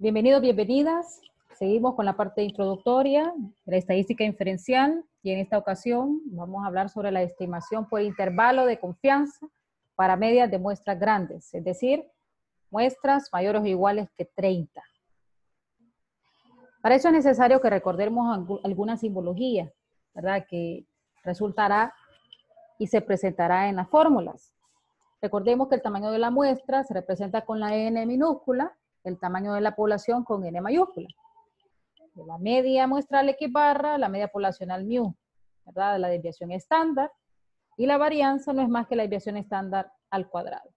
Bienvenidos, bienvenidas. Seguimos con la parte introductoria de la estadística inferencial y en esta ocasión vamos a hablar sobre la estimación por intervalo de confianza para medias de muestras grandes, es decir, muestras mayores o iguales que 30. Para eso es necesario que recordemos alguna simbología, ¿verdad? Que resultará y se presentará en las fórmulas. Recordemos que el tamaño de la muestra se representa con la n minúscula, el tamaño de la población con n mayúscula. La media muestral X barra, la media poblacional mu, ¿verdad? La desviación estándar. Y la varianza no es más que la desviación estándar al cuadrado.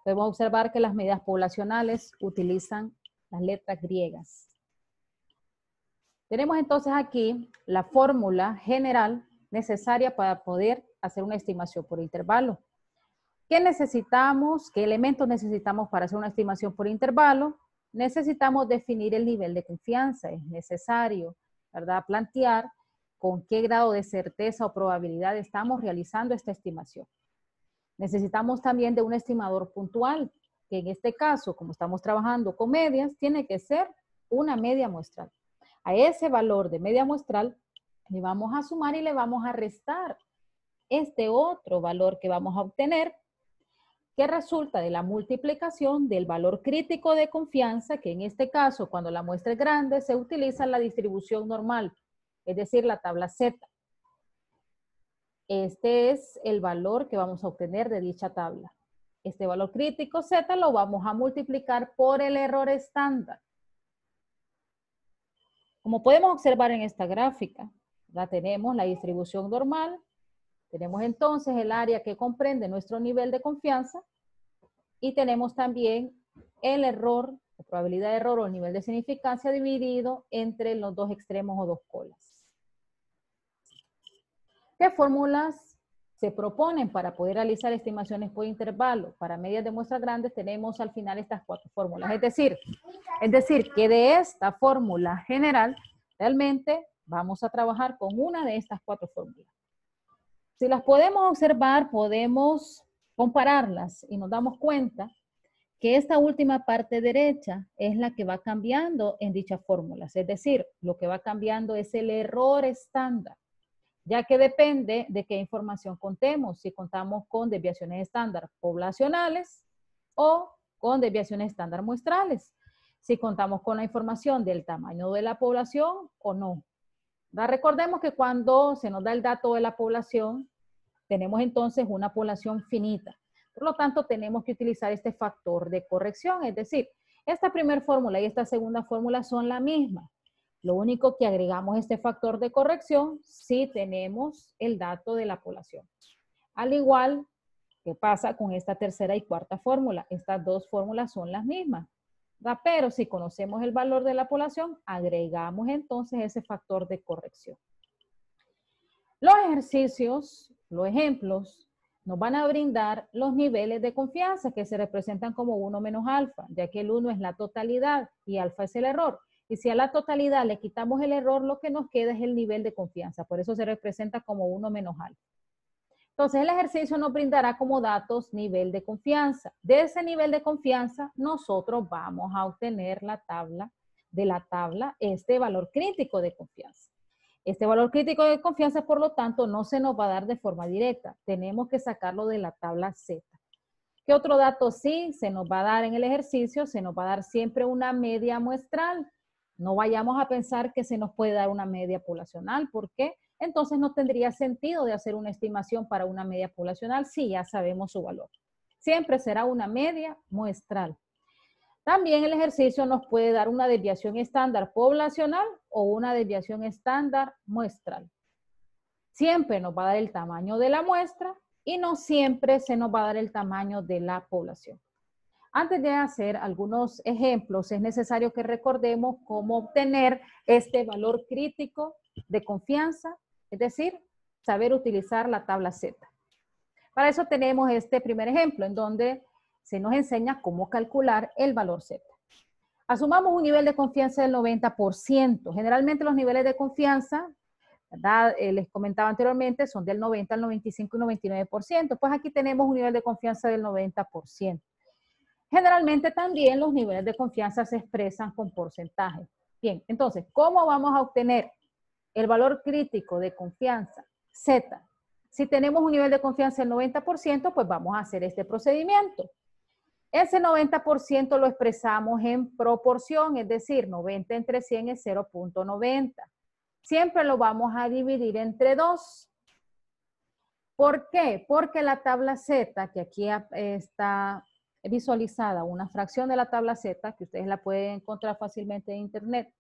Podemos observar que las medidas poblacionales utilizan las letras griegas. Tenemos entonces aquí la fórmula general necesaria para poder hacer una estimación por intervalo. ¿Qué necesitamos? ¿Qué elementos necesitamos para hacer una estimación por intervalo? Necesitamos definir el nivel de confianza. Es necesario, ¿verdad?, plantear con qué grado de certeza o probabilidad estamos realizando esta estimación. Necesitamos también de un estimador puntual, que en este caso, como estamos trabajando con medias, tiene que ser una media muestral. A ese valor de media muestral le vamos a sumar y le vamos a restar este otro valor que vamos a obtener, que resulta de la multiplicación del valor crítico de confianza, que en este caso, cuando la muestra es grande, se utiliza la distribución normal, es decir, la tabla Z. Este es el valor que vamos a obtener de dicha tabla. Este valor crítico Z lo vamos a multiplicar por el error estándar. Como podemos observar en esta gráfica, ya tenemos la distribución normal, tenemos entonces el área que comprende nuestro nivel de confianza y tenemos también el error, la probabilidad de error o el nivel de significancia dividido entre los dos extremos o dos colas. ¿Qué fórmulas se proponen para poder realizar estimaciones por intervalo? Para medias de muestras grandes tenemos al final estas 4 fórmulas. Es decir, que de esta fórmula general realmente vamos a trabajar con una de estas 4 fórmulas. Si las podemos observar, podemos compararlas y nos damos cuenta que esta última parte derecha es la que va cambiando en dichas fórmulas. Es decir, lo que va cambiando es el error estándar, ya que depende de qué información contemos, si contamos con desviaciones estándar poblacionales o con desviaciones estándar muestrales, si contamos con la información del tamaño de la población o no. Recordemos que cuando se nos da el dato de la población, tenemos entonces una población finita. Por lo tanto, tenemos que utilizar este factor de corrección, es decir, esta primera fórmula y esta segunda fórmula son la misma. Lo único que agregamos este factor de corrección si tenemos el dato de la población. Al igual que pasa con esta tercera y cuarta fórmula. Estas dos fórmulas son las mismas. Pero si conocemos el valor de la población, agregamos entonces ese factor de corrección. Los ejercicios, los ejemplos, nos van a brindar los niveles de confianza que se representan como 1 menos alfa, ya que el 1 es la totalidad y alfa es el error. Y si a la totalidad le quitamos el error, lo que nos queda es el nivel de confianza. Por eso se representa como 1 menos alfa. Entonces, el ejercicio nos brindará como datos nivel de confianza. De ese nivel de confianza, nosotros vamos a obtener este valor crítico de confianza. Este valor crítico de confianza, por lo tanto, no se nos va a dar de forma directa. Tenemos que sacarlo de la tabla Z. ¿Qué otro dato sí se nos va a dar en el ejercicio? Se nos va a dar siempre una media muestral. No vayamos a pensar que se nos puede dar una media poblacional. ¿Por qué? Entonces no tendría sentido de hacer una estimación para una media poblacional si ya sabemos su valor. Siempre será una media muestral. También el ejercicio nos puede dar una desviación estándar poblacional o una desviación estándar muestral. Siempre nos va a dar el tamaño de la muestra y no siempre se nos va a dar el tamaño de la población. Antes de hacer algunos ejemplos, es necesario que recordemos cómo obtener este valor crítico de confianza, es decir, saber utilizar la tabla Z. Para eso tenemos este primer ejemplo en donde se nos enseña cómo calcular el valor Z. Asumamos un nivel de confianza del 90%. Generalmente los niveles de confianza, ¿verdad? Les comentaba anteriormente, son del 90 al 95 y 99%. Pues aquí tenemos un nivel de confianza del 90%. Generalmente también los niveles de confianza se expresan con porcentajes. Bien, entonces, ¿cómo vamos a obtener el valor crítico de confianza Z? Si tenemos un nivel de confianza del 90%, pues vamos a hacer este procedimiento. Ese 90% lo expresamos en proporción, es decir, 90 entre 100 es 0.90. Siempre lo vamos a dividir entre 2. ¿Por qué? Porque la tabla Z, que aquí está visualizada, una fracción de la tabla Z, que ustedes la pueden encontrar fácilmente en internet,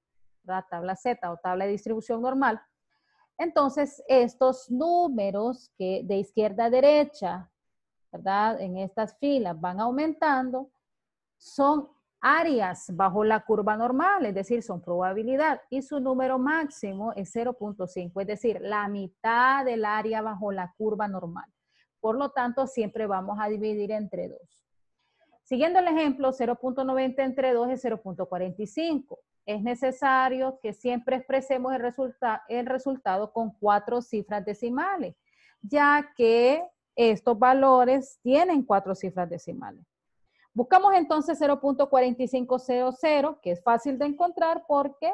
la tabla Z o tabla de distribución normal. Entonces, estos números que de izquierda a derecha, ¿verdad? En estas filas van aumentando, son áreas bajo la curva normal, es decir, son probabilidad, y su número máximo es 0.5, es decir, la mitad del área bajo la curva normal. Por lo tanto, siempre vamos a dividir entre 2. Siguiendo el ejemplo, 0.90 entre 2 es 0.45. Es necesario que siempre expresemos el resultado con 4 cifras decimales, ya que estos valores tienen 4 cifras decimales. Buscamos entonces 0.4500, que es fácil de encontrar porque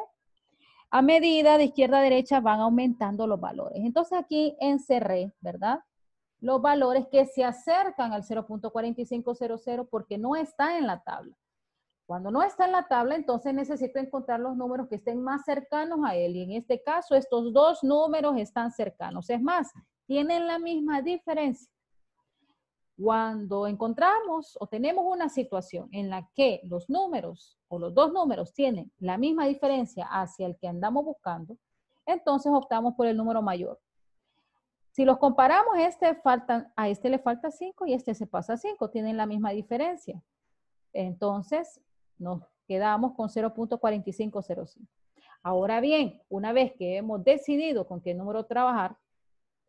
a medida de izquierda a derecha van aumentando los valores. Entonces aquí encerré, ¿verdad? Los valores que se acercan al 0.4500 porque no está en la tabla. Cuando no está en la tabla, entonces necesito encontrar los números que estén más cercanos a él. Y en este caso, estos dos números están cercanos. Es más, tienen la misma diferencia. Cuando encontramos o tenemos una situación en la que los números o los dos números tienen la misma diferencia hacia el que andamos buscando, entonces optamos por el número mayor. Si los comparamos, a este le falta 5 y este se pasa a 5, tienen la misma diferencia. Entonces, nos quedamos con 0.4505. Ahora bien, una vez que hemos decidido con qué número trabajar,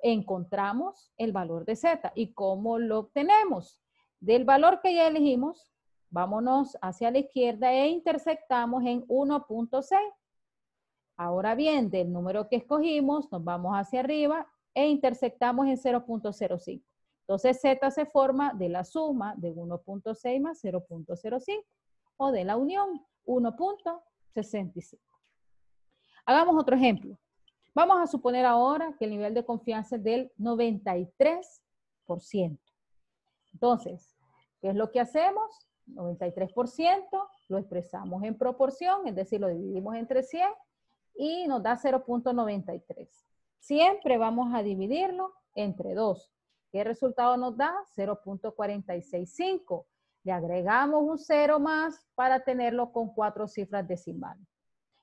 encontramos el valor de Z. ¿Y cómo lo obtenemos? Del valor que ya elegimos, vámonos hacia la izquierda e intersectamos en 1.6. Ahora bien, del número que escogimos, nos vamos hacia arriba e intersectamos en 0.05. Entonces, Z se forma de la suma de 1.6 más 0.05 o de la unión 1.65. Hagamos otro ejemplo. Vamos a suponer ahora que el nivel de confianza es del 93%. Entonces, ¿qué es lo que hacemos? 93% lo expresamos en proporción, es decir, lo dividimos entre 100 y nos da 0.93. Siempre vamos a dividirlo entre 2. ¿Qué resultado nos da? 0.465. Le agregamos un 0 más para tenerlo con 4 cifras decimales.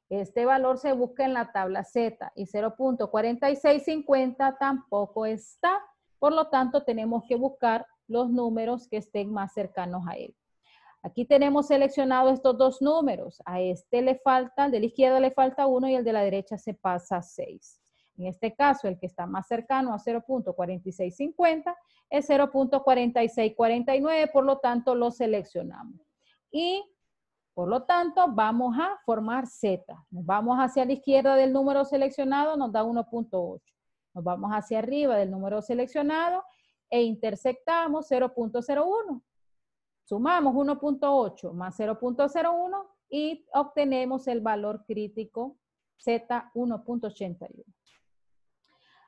Este valor se busca en la tabla Z y 0.4650 tampoco está. Por lo tanto, tenemos que buscar los números que estén más cercanos a él. Aquí tenemos seleccionados estos dos números. A este le falta, el de la izquierda le falta 1 y el de la derecha se pasa a 6. En este caso, el que está más cercano a 0.4650 es 0.4649, por lo tanto, lo seleccionamos. Y por lo tanto, vamos a formar Z. Nos vamos hacia la izquierda del número seleccionado, nos da 1.8. Nos vamos hacia arriba del número seleccionado e intersectamos 0.01. Sumamos 1.8 más 0.01 y obtenemos el valor crítico Z 1.81.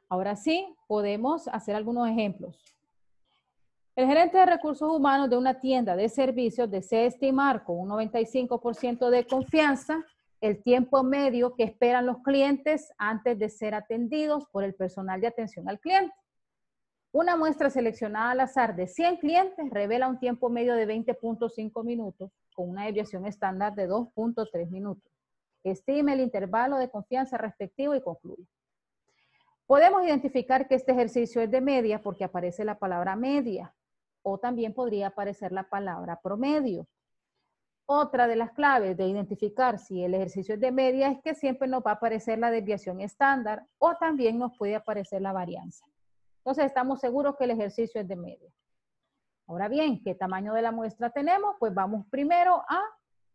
Ahora sí, podemos hacer algunos ejemplos. El gerente de recursos humanos de una tienda de servicios desea estimar con un 95% de confianza el tiempo medio que esperan los clientes antes de ser atendidos por el personal de atención al cliente. Una muestra seleccionada al azar de 100 clientes revela un tiempo medio de 20.5 minutos con una desviación estándar de 2.3 minutos. Estime el intervalo de confianza respectivo y concluye. Podemos identificar que este ejercicio es de media porque aparece la palabra media. O también podría aparecer la palabra promedio. Otra de las claves de identificar si el ejercicio es de media es que siempre nos va a aparecer la desviación estándar o también nos puede aparecer la varianza. Entonces estamos seguros que el ejercicio es de media. Ahora bien, ¿qué tamaño de la muestra tenemos? Pues vamos primero a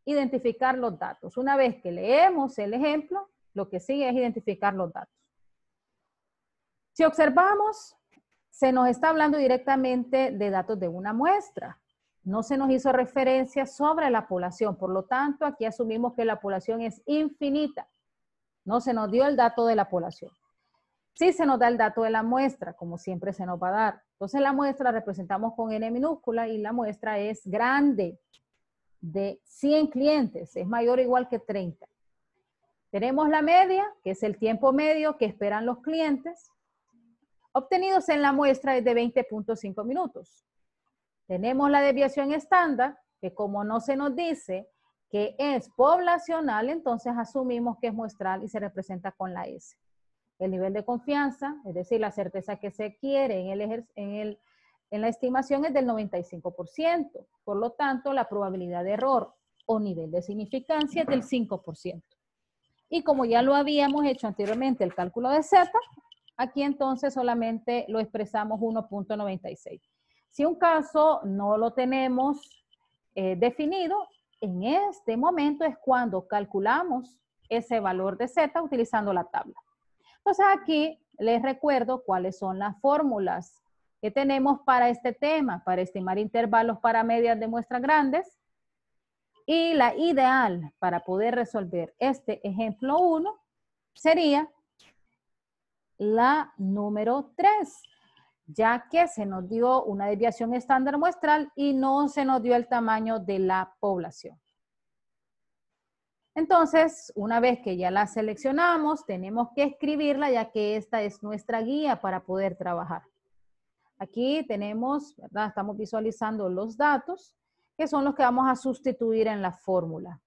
identificar los datos. Una vez que leemos el ejemplo, lo que sigue es identificar los datos. Si observamos, se nos está hablando directamente de datos de una muestra. no se nos hizo referencia sobre la población. Por lo tanto, aquí asumimos que la población es infinita. No se nos dio el dato de la población. Sí se nos da el dato de la muestra, como siempre se nos va a dar. Entonces la muestra la representamos con N minúscula y la muestra es grande, de 100 clientes, es mayor o igual que 30. Tenemos la media, que es el tiempo medio que esperan los clientes, obtenidos en la muestra es de 20.5 minutos. Tenemos la desviación estándar, que como no se nos dice que es poblacional, entonces asumimos que es muestral y se representa con la S. El nivel de confianza, es decir, la certeza que se quiere en la estimación es del 95%. Por lo tanto, la probabilidad de error o nivel de significancia es del 5%. Y como ya lo habíamos hecho anteriormente, el cálculo de Z, aquí entonces solamente lo expresamos 1.96. Si un caso no lo tenemos definido, en este momento es cuando calculamos ese valor de Z utilizando la tabla. Entonces aquí les recuerdo cuáles son las fórmulas que tenemos para este tema, para estimar intervalos para medias de muestras grandes. Y la ideal para poder resolver este ejemplo 1 sería la número 3, ya que se nos dio una desviación estándar muestral y no se nos dio el tamaño de la población. Entonces, una vez que ya la seleccionamos, tenemos que escribirla, ya que esta es nuestra guía para poder trabajar. Aquí tenemos, ¿verdad? Estamos visualizando los datos, que son los que vamos a sustituir en la fórmula.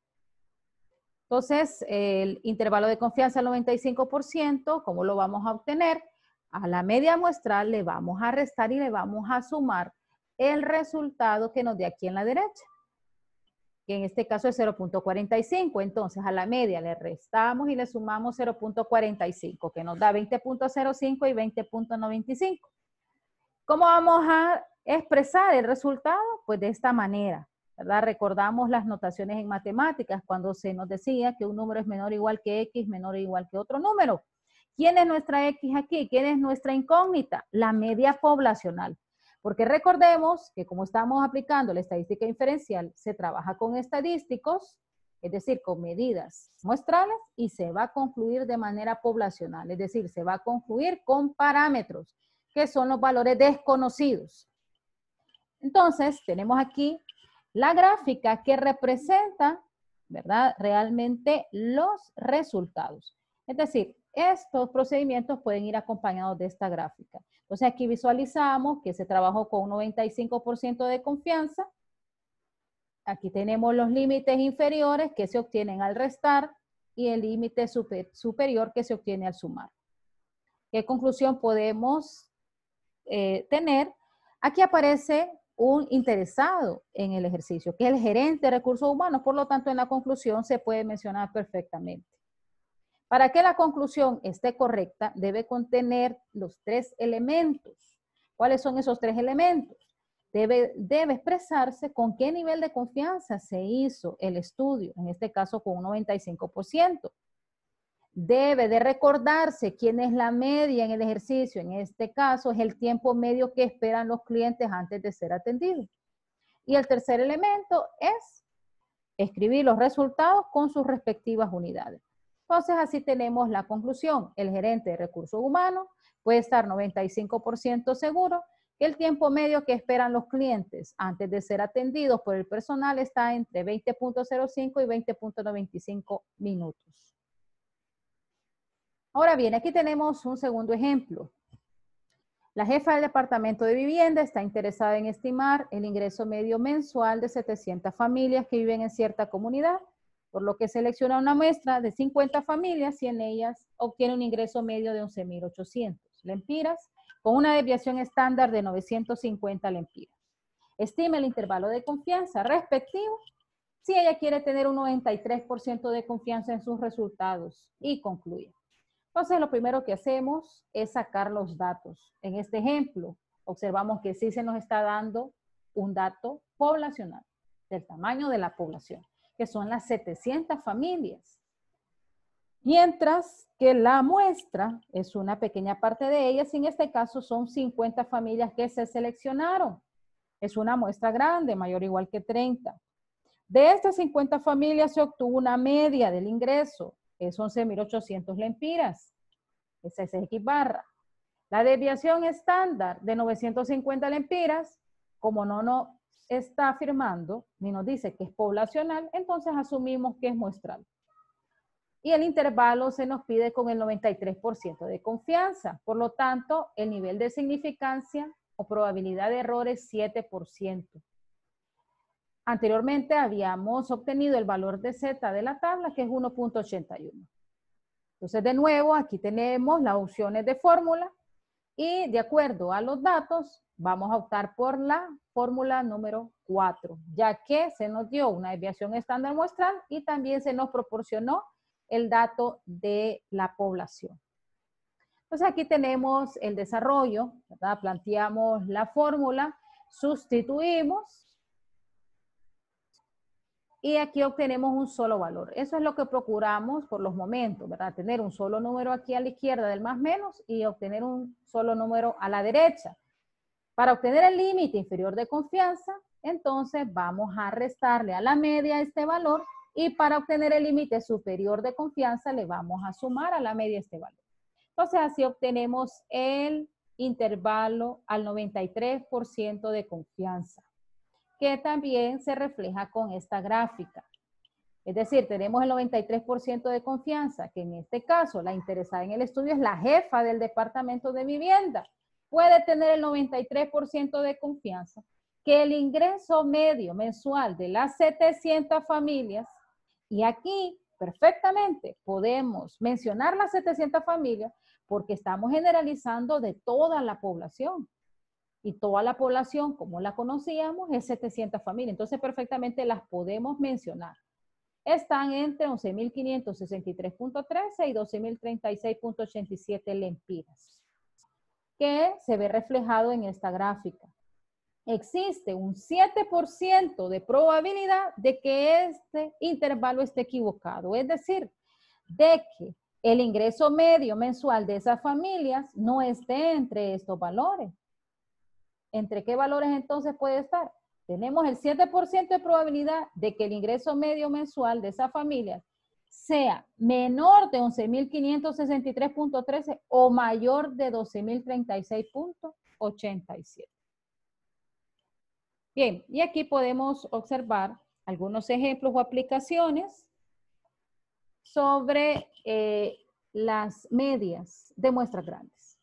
Entonces, el intervalo de confianza al 95%, ¿cómo lo vamos a obtener? A la media muestral le vamos a restar y le vamos a sumar el resultado que nos dé aquí en la derecha, que en este caso es 0.45. Entonces, a la media le restamos y le sumamos 0.45, que nos da 20.05 y 20.95. ¿Cómo vamos a expresar el resultado? Pues de esta manera, ¿verdad? Recordamos las notaciones en matemáticas cuando se nos decía que un número es menor o igual que X, menor o igual que otro número. ¿Quién es nuestra X aquí? ¿Quién es nuestra incógnita? La media poblacional. Porque recordemos que como estamos aplicando la estadística inferencial, se trabaja con estadísticos, es decir, con medidas muestrales, y se va a concluir de manera poblacional, es decir, se va a concluir con parámetros, que son los valores desconocidos. Entonces, tenemos aquí la gráfica que representa, ¿verdad?, realmente los resultados. Es decir, estos procedimientos pueden ir acompañados de esta gráfica. Entonces, aquí visualizamos que se trabajó con un 95% de confianza. Aquí tenemos los límites inferiores que se obtienen al restar y el límite superior que se obtiene al sumar. ¿Qué conclusión podemos tener? Aquí aparece un interesado en el ejercicio, que es el gerente de recursos humanos. Por lo tanto, en la conclusión se puede mencionar perfectamente. Para que la conclusión esté correcta, debe contener los 3 elementos. ¿Cuáles son esos 3 elementos? Debe expresarse con qué nivel de confianza se hizo el estudio, en este caso con un 95%. Debe de recordarse quién es la media en el ejercicio. En este caso es el tiempo medio que esperan los clientes antes de ser atendidos. Y el tercer elemento es escribir los resultados con sus respectivas unidades. Entonces así tenemos la conclusión. El gerente de recursos humanos puede estar 95% seguro que el tiempo medio que esperan los clientes antes de ser atendidos por el personal está entre 20.05 y 20.95 minutos. Ahora bien, aquí tenemos un segundo ejemplo. La jefa del departamento de vivienda está interesada en estimar el ingreso medio mensual de 700 familias que viven en cierta comunidad, por lo que selecciona una muestra de 50 familias y en ellas obtiene un ingreso medio de 11.800 lempiras con una desviación estándar de 950 lempiras. Estima el intervalo de confianza respectivo si ella quiere tener un 93% de confianza en sus resultados y concluye. Entonces, lo primero que hacemos es sacar los datos. En este ejemplo, observamos que sí se nos está dando un dato poblacional, del tamaño de la población, que son las 700 familias. Mientras que la muestra es una pequeña parte de ellas, y en este caso son 50 familias que se seleccionaron. Es una muestra grande, mayor o igual que 30. De estas 50 familias se obtuvo una media del ingreso, es 11.800 lempiras. Esa es X barra. La desviación estándar de 950 lempiras, como no está afirmando, ni nos dice que es poblacional, entonces asumimos que es muestral. Y el intervalo se nos pide con el 93% de confianza. Por lo tanto, el nivel de significancia o probabilidad de error es 7%. Anteriormente habíamos obtenido el valor de Z de la tabla, que es 1.81. Entonces, de nuevo, aquí tenemos las opciones de fórmula y de acuerdo a los datos, vamos a optar por la fórmula número 4, ya que se nos dio una desviación estándar muestral y también se nos proporcionó el dato de la población. Entonces, aquí tenemos el desarrollo, ¿verdad? Planteamos la fórmula, sustituimos, y aquí obtenemos un solo valor. Eso es lo que procuramos por los momentos, ¿verdad? Tener un solo número aquí a la izquierda del más menos y obtener un solo número a la derecha. Para obtener el límite inferior de confianza, entonces vamos a restarle a la media este valor y para obtener el límite superior de confianza le vamos a sumar a la media este valor. Entonces así obtenemos el intervalo al 93% de confianza, que también se refleja con esta gráfica. Es decir, tenemos el 93% de confianza, que en este caso la interesada en el estudio es la jefa del departamento de vivienda. Puede tener el 93% de confianza que el ingreso medio mensual de las 700 familias, y aquí perfectamente podemos mencionar las 700 familias porque estamos generalizando de toda la población. Y toda la población, como la conocíamos, es 700 familias. Entonces, perfectamente las podemos mencionar. Están entre 11.563.13 y 12.036.87 lempiras, que se ve reflejado en esta gráfica. Existe un 7% de probabilidad de que este intervalo esté equivocado. Es decir, de que el ingreso medio mensual de esas familias no esté entre estos valores. ¿Entre qué valores entonces puede estar? Tenemos el 7% de probabilidad de que el ingreso medio mensual de esa familia sea menor de 11.563.13 o mayor de 12.036.87. Bien, y aquí podemos observar algunos ejemplos o aplicaciones sobre las medias de muestras grandes.